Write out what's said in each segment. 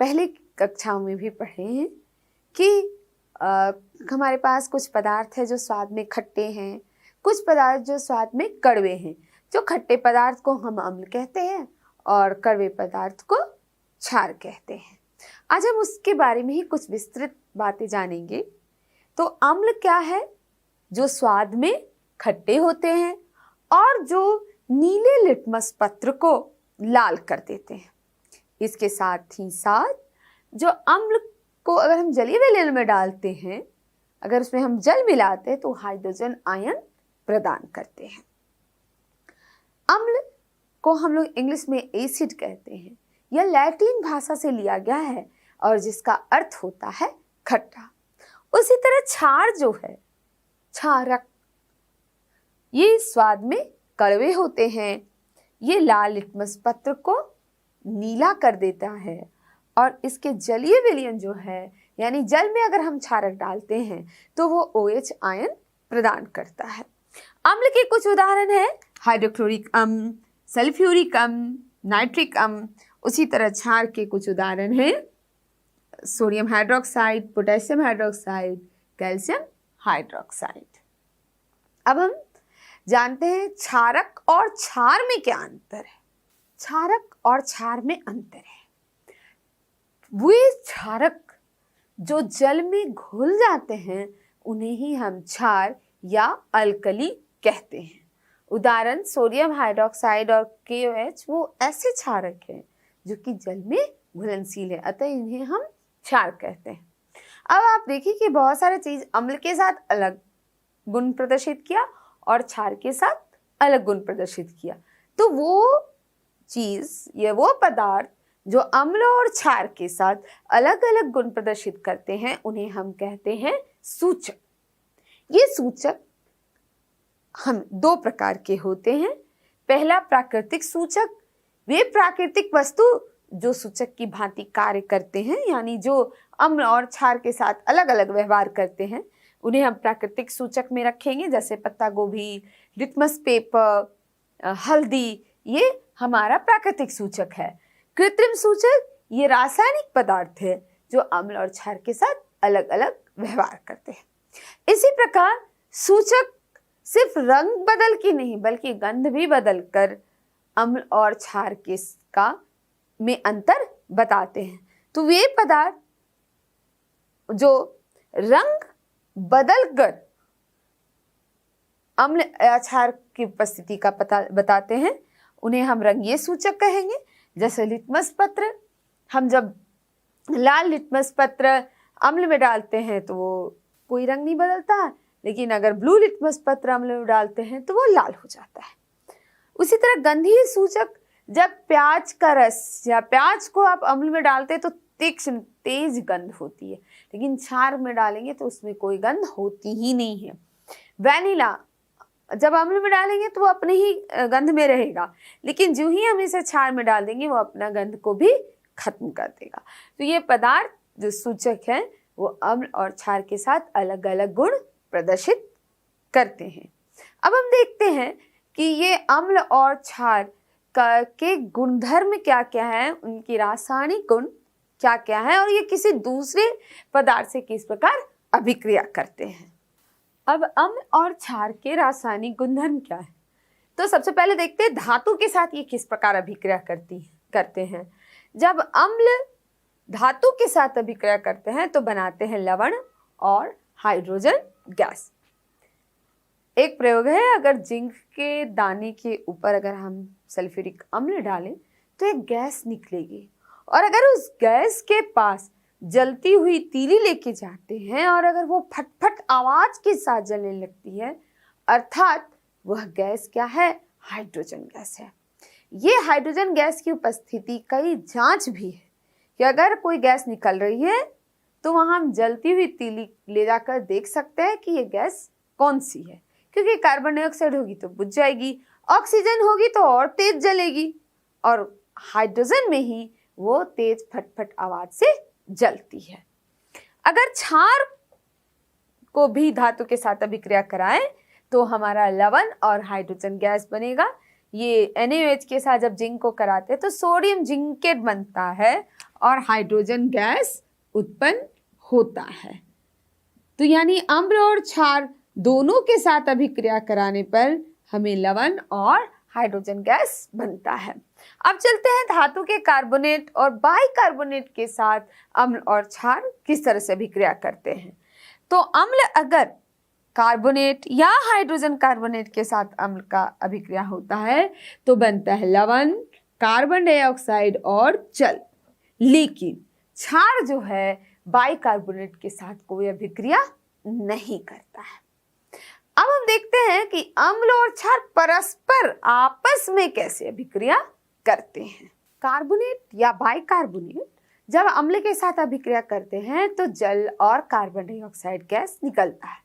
पहले कक्षाओं में भी पढ़े हैं कि हमारे पास कुछ पदार्थ है जो स्वाद में खट्टे हैं, कुछ पदार्थ जो स्वाद में कड़वे हैं। जो खट्टे पदार्थ को हम अम्ल कहते हैं और कड़वे पदार्थ को क्षार कहते हैं। आज हम उसके बारे में ही कुछ विस्तृत बातें जानेंगे। तो अम्ल क्या है? जो स्वाद में खट्टे होते हैं और जो नीले लिटमस पत्र को लाल कर देते हैं। इसके साथ ही साथ जो अम्ल को अगर हम जलीय विलयन में डालते हैं, अगर उसमें हम जल मिलाते हैं तो हाइड्रोजन आयन प्रदान करते हैं। अम्ल को हम लोग इंग्लिश में एसिड कहते हैं। यह लैटिन भाषा से लिया गया है और जिसका अर्थ होता है खट्टा। उसी तरह क्षार जो है, क्षारक, ये स्वाद में कड़वे होते हैं। ये लाल लिटमस पत्र को नीला कर देता है और इसके जलीय विलयन जो है, यानी जल में अगर हम क्षारक डालते हैं तो वो OH आयन प्रदान करता है। अम्ल के कुछ उदाहरण है हाइड्रोक्लोरिक अम्ल, सल्फ्यूरिक अम्ल, नाइट्रिक अम्ल। उसी तरह क्षार के कुछ उदाहरण हैं sodium hydroxide, potassium hydroxide, calcium hydroxide. अब हम जानते हैं क्षारक और क्षार में क्या अंतर है। क्षारक और क्षार में अंतर है, वे क्षारक जो जल में घुल जाते हैं उन्हें ही हम क्षार या अल्कली कहते हैं। उदाहरण सोडियम हाइड्रोक्साइड और KOH, वो ऐसे क्षारक हैं जो कि जल में घुलनशील है, अतः इन्हें हम क्षार कहते हैं। अब आप देखिए कि बहुत सारे चीज अम्ल के साथ अलग गुण प्रदर्शित किया और क्षार के साथ अलग गुण प्रदर्शित किया। तो वो चीज या वो पदार्थ जो अम्ल और क्षार के साथ अलग अलग गुण प्रदर्शित करते हैं उन्हें हम कहते हैं सूचक। ये सूचक हम दो प्रकार के होते हैं। पहला प्राकृतिक सूचक, वे प्राकृतिक वस्तु जो सूचक की भांति कार्य करते हैं, यानी जो अम्ल और क्षार के साथ अलग अलग व्यवहार करते हैं, उन्हें हम प्राकृतिक सूचक में रखेंगे। जैसे पत्ता गोभी, लिटमस पेपर, हल्दी, ये हमारा प्राकृतिक सूचक है। कृत्रिम सूचक ये रासायनिक पदार्थ है जो अम्ल और क्षार के साथ अलग अलग व्यवहार करते हैं। इसी प्रकार सूचक सिर्फ रंग बदल के नहीं बल्कि गंध भी बदल कर अम्ल और क्षार के का में अंतर बताते हैं। तो वे पदार्थ जो रंग बदल कर अम्ल या क्षार की उपस्थिति का पता बताते हैं उन्हें हम रंगीय सूचक कहेंगे। जैसे लिटमस पत्र, हम जब लाल लिटमस पत्र अम्ल में डालते हैं तो वो कोई रंग नहीं बदलता, लेकिन अगर ब्लू लिटमस पत्र अम्ल में डालते हैं तो वो लाल हो जाता है। उसी तरह गंधीय सूचक, जब प्याज का रस या प्याज को आप अम्ल में डालते हैं तो तीक्ष्ण तेज गंध होती है, लेकिन क्षार में डालेंगे तो उसमें कोई गंध होती ही नहीं है। वैनिला जब अम्ल में डालेंगे तो वो अपने ही गंध में रहेगा, लेकिन जो ही हम इसे क्षार में डाल देंगे वो अपना गंध को भी खत्म कर देगा। तो ये पदार्थ जो सूचक है वो अम्ल और क्षार के साथ अलग अलग गुण प्रदर्शित करते हैं। अब हम देखते हैं कि ये अम्ल और क्षार के गुणधर्म क्या क्या है, उनकी रासायनिक गुण क्या क्या है और ये किसी दूसरे पदार्थ से किस प्रकार अभिक्रिया करते हैं। अब अम्ल और क्षार के रासायनिक गुणधर्म क्या है, तो सबसे पहले देखते हैं धातु के साथ ये किस प्रकार अभिक्रिया करते हैं। जब अम्ल धातु के साथ अभिक्रिया करते हैं तो बनाते हैं लवण और हाइड्रोजन गैस। एक प्रयोग है, अगर जिंक के दाने के ऊपर अगर हम सल्फ्यूरिक अम्ल डालें तो एक गैस निकलेगी, और अगर उस गैस के पास जलती हुई तीली लेके जाते हैं और अगर वो फटफट आवाज के साथ जलने लगती है, अर्थात वह गैस क्या है, हाइड्रोजन गैस है। ये हाइड्रोजन गैस की उपस्थिति कई जांच भी है कि अगर कोई गैस निकल रही है तो वहां हम जलती हुई तीली ले जाकर देख सकते हैं कि ये गैस कौन सी है, क्योंकि कार्बन डाइऑक्साइड होगी तो बुझ जाएगी, ऑक्सीजन होगी तो और तेज जलेगी, और हाइड्रोजन में ही वो तेज फटफट आवाज से जलती है। अगर क्षार को भी धातु के साथ अभिक्रिया कराएं तो हमारा लवण और हाइड्रोजन गैस बनेगा। ये NaOH के साथ जब जिंक को कराते हैं तो सोडियम जिंकेट बनता है और हाइड्रोजन गैस उत्पन्न होता है। तो यानी अम्ल और क्षार दोनों के साथ अभिक्रिया कराने पर हमें लवण और हाइड्रोजन गैस बनता है। अब चलते हैं धातु के कार्बोनेट और बाइकार्बोनेट के साथ अम्ल और क्षार किस तरह से अभिक्रिया करते हैं। तो अम्ल अगर कार्बोनेट या हाइड्रोजन कार्बोनेट के साथ अम्ल का अभिक्रिया होता है तो बनता है लवण, कार्बन डाइऑक्साइड और जल। लेकिन क्षार जो है बाइकार्बोनेट के साथ कोई अभिक्रिया नहीं करता है। अब हम देखते हैं कि अम्ल और क्षार परस्पर आपस में कैसे अभिक्रिया करते हैं। कार्बोनेट या बाइकार्बोनेट जब अम्ल के साथ अभिक्रिया करते हैं तो जल और कार्बन डाइऑक्साइड गैस निकलता है।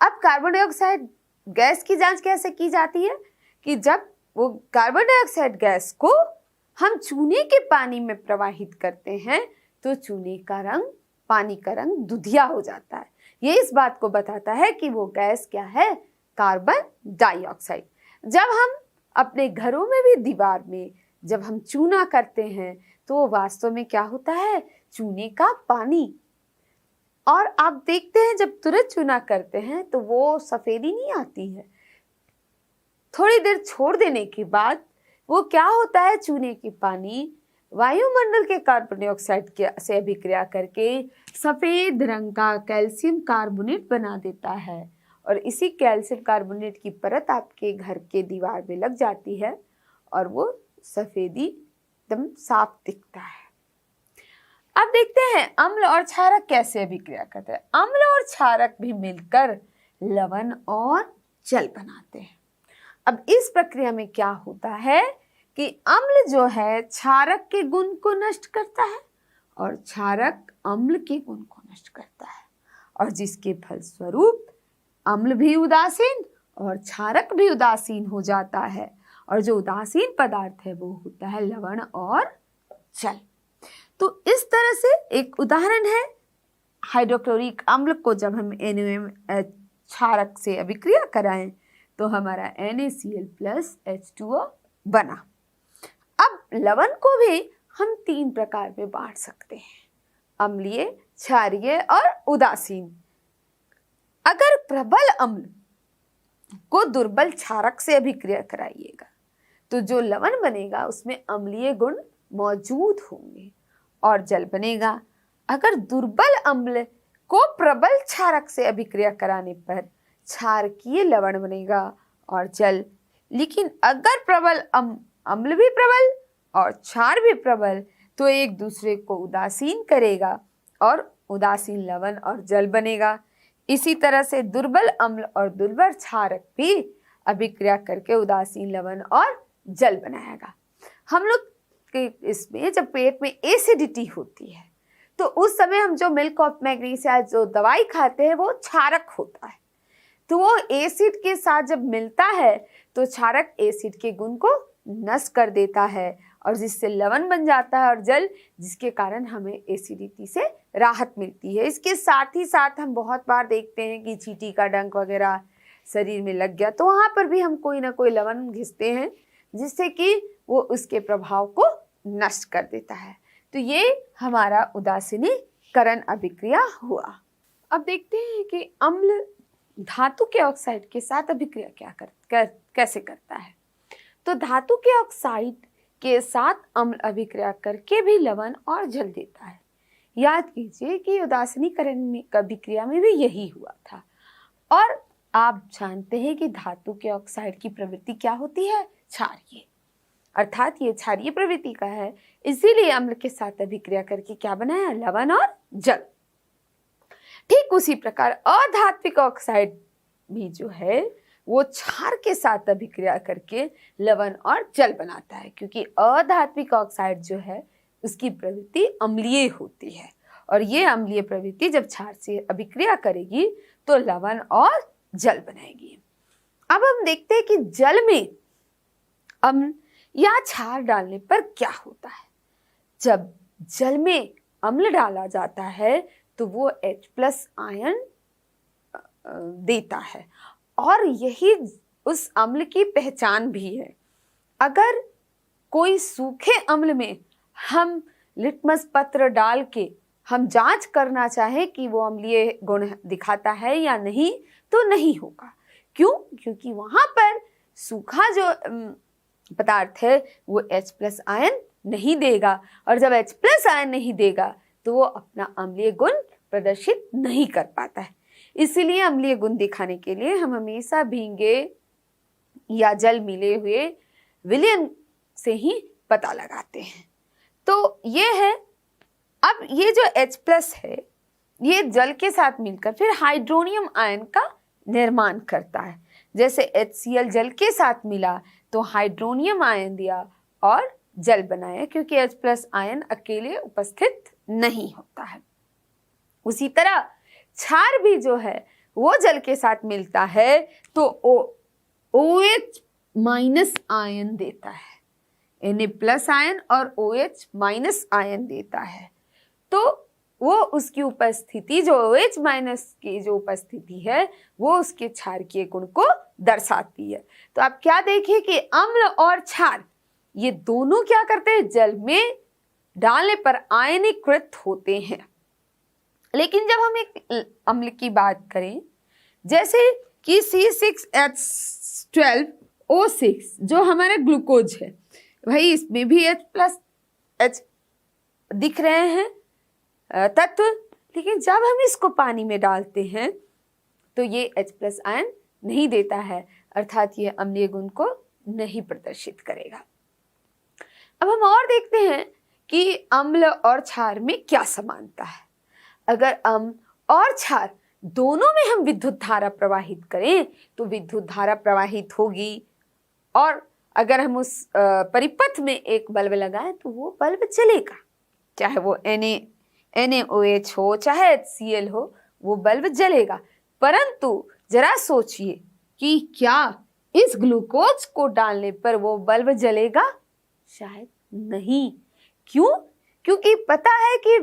अब कार्बन डाइऑक्साइड गैस की जांच कैसे की जाती है कि जब वो कार्बन डाइऑक्साइड गैस को हम चूने के पानी में प्रवाहित करते हैं तो चूने का रंग, पानी का रंग दुधिया हो जाता है। ये इस बात को बताता है कि वो गैस क्या है, कार्बन डाइऑक्साइड। जब हम अपने घरों में भी दीवार में जब हम चूना करते हैं तो वो वास्तव में क्या होता है, चूने का पानी। और आप देखते हैं जब तुरंत चूना करते हैं तो वो सफेदी नहीं आती है, थोड़ी देर छोड़ देने के बाद वो क्या होता है, चूने की पानी वायुमंडल के कार्बन डाइऑक्साइड से अभिक्रिया करके सफेद रंग का कैल्शियम कार्बोनेट बना देता है और इसी कैल्शियम कार्बोनेट की परत आपके घर के दीवार में लग जाती है और वो सफेदी एकदम साफ दिखता है। अब देखते हैं अम्ल और क्षारक कैसे अभिक्रिया करते हैं। अम्ल और क्षारक भी मिलकर लवण और जल बनाते हैं। अब इस प्रक्रिया में क्या होता है कि अम्ल जो है क्षारक के गुण को नष्ट करता है और क्षारक अम्ल के गुण को नष्ट करता है और जिसके फलस्वरूप अम्ल भी उदासीन और क्षारक भी उदासीन हो जाता है और जो उदासीन पदार्थ है वो होता है लवण और जल। तो इस तरह से एक उदाहरण है हाइड्रोक्लोरिक अम्ल को जब हम NaOH क्षारक से अभिक्रिया कराएं तो हमारा NaCl+H2O बना। अब लवण को भी हम 3 प्रकार में बांट सकते हैं, अम्लीय, क्षारीय और उदासीन। अगर प्रबल अम्ल को दुर्बल क्षारक से अभिक्रिया कराइएगा तो जो लवण बनेगा उसमें अम्लीय गुण मौजूद होंगे और जल बनेगा। अगर दुर्बल अम्ल को प्रबल क्षारक से अभिक्रिया कराने पर क्षारकीय लवण बनेगा और जल। लेकिन अगर प्रबल अम्ल भी प्रबल और क्षार भी प्रबल तो एक दूसरे को उदासीन करेगा और उदासीन लवण और जल बनेगा। इसी तरह से दुर्बल अम्ल और दुर्बल क्षारक भी अभिक्रिया करके उदासीन लवण और जल बनाएगा। हम लोग के इसमें जब पेट में एसिडिटी होती है तो उस समय हम जो मिल्क ऑफ मैग्नीशिया जो दवाई खाते हैं वो क्षारक होता है, तो वो एसिड के साथ जब मिलता है तो क्षारक एसिड के गुण को नष्ट कर देता है और जिससे लवण बन जाता है और जल, जिसके कारण हमें एसिडिटी से राहत मिलती है। इसके साथ ही साथ हम बहुत बार देखते हैं कि चींटी का डंक वगैरह शरीर में लग गया तो वहाँ पर भी हम कोई ना कोई लवण घिसते हैं जिससे कि वो उसके प्रभाव को नष्ट कर देता है। तो ये हमारा उदासीनीकरण अभिक्रिया हुआ। अब देखते हैं कि अम्ल धातु के ऑक्साइड के साथ अभिक्रिया कैसे करता है। तो धातु के ऑक्साइड के साथ अम्ल अभिक्रिया करके भी लवण और जल देता है। याद कीजिए कि उदासीनीकरण अभिक्रिया में भी यही हुआ था। और आप जानते हैं कि धातु के ऑक्साइड की प्रवृत्ति क्या होती है, क्षारीय, अर्थात ये क्षारीय प्रवृत्ति का है, इसीलिए अम्ल के साथ अभिक्रिया करके क्या बनाया, लवण और जल। ठीक उसी प्रकार अधात्विक ऑक्साइड भी जो है वो क्षार के साथ अभिक्रिया करके लवण और जल बनाता है, क्योंकि अधात्विक ऑक्साइड जो है उसकी प्रवृत्ति अम्लीय होती है और ये अम्लीय प्रवृत्ति जब क्षार से अभिक्रिया करेगी तो लवण और जल बनाएगी। अब हम देखते हैं कि जल में अम्ल या क्षार डालने पर क्या होता है। जब जल में अम्ल डाला जाता है तो वो H+ आयन देता है और यही उस अम्ल की पहचान भी है। अगर कोई सूखे अम्ल में हम लिटमस पत्र डाल के हम जांच करना चाहे कि वो अम्लीय गुण दिखाता है या नहीं, तो नहीं होगा। क्यों? क्योंकि वहां पर सूखा जो पदार्थ है वो H+ आयन नहीं देगा, और जब H+ आयन नहीं देगा तो वो अपना अम्लीय गुण प्रदर्शित नहीं कर पाता है। इसीलिए अम्लीय गुण दिखाने के लिए हम हमेशा भींगे या जल मिले हुए विलयन से ही पता लगाते हैं। तो ये है। अब ये जो H+ है ये जल के साथ मिलकर फिर हाइड्रोनियम आयन का निर्माण करता है। जैसे HCl जल के साथ मिला तो हाइड्रोनियम आयन दिया और जल बनाया, क्योंकि H+ आयन अकेले उपस्थित नहीं होता है। उसी तरह क्षार भी जो है वो जल के साथ मिलता है तो OH- आयन देता है, Na+ आयन और OH- आयन देता है। तो वो उसकी उपस्थिति जो OH- की जो उपस्थिति है वो उसके क्षारकीय गुण को दर्शाती है। तो आप क्या देखिए कि अम्ल और क्षार ये दोनों क्या करते हैं, जल में डालने पर आयनीकृत होते हैं। लेकिन जब हम एक अम्ल की बात करें जैसे कि C6H12O6 जो हमारा ग्लूकोज है, भाई इसमें भी H+ दिख रहे हैं तत्व, लेकिन जब हम इसको पानी में डालते हैं तो ये H+ आयन नहीं देता है, अर्थात ये अम्लीय गुण को नहीं प्रदर्शित करेगा। अब हम और देखते हैं कि अम्ल और क्षार में क्या समानता है। अगर अम्ल और क्षार दोनों में हम विद्युत धारा प्रवाहित करें तो विद्युत धारा प्रवाहित होगी, और अगर हम उस परिपथ में एक बल्ब लगाएं तो वो बल्ब जलेगा, चाहे वो NaOH हो चाहे HCl हो, वो बल्ब जलेगा। परंतु जरा सोचिए कि क्या इस ग्लूकोज को डालने पर वो बल्ब जलेगा? शायद नहीं। क्यों? क्योंकि पता है कि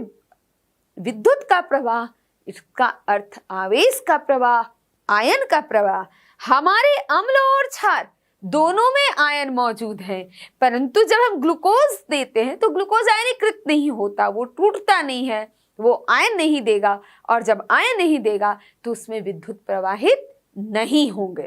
विद्युत का प्रवाह, इसका अर्थ आवेश का प्रवाह, आयन का प्रवाह, हमारे अम्ल और क्षार दोनों में आयन मौजूद है। परंतु जब हम ग्लूकोज देते हैं तो ग्लूकोज आयनीकृत नहीं होता, वो टूटता नहीं है, वो आयन नहीं देगा, और जब आयन नहीं देगा तो उसमें विद्युत प्रवाहित नहीं होंगे।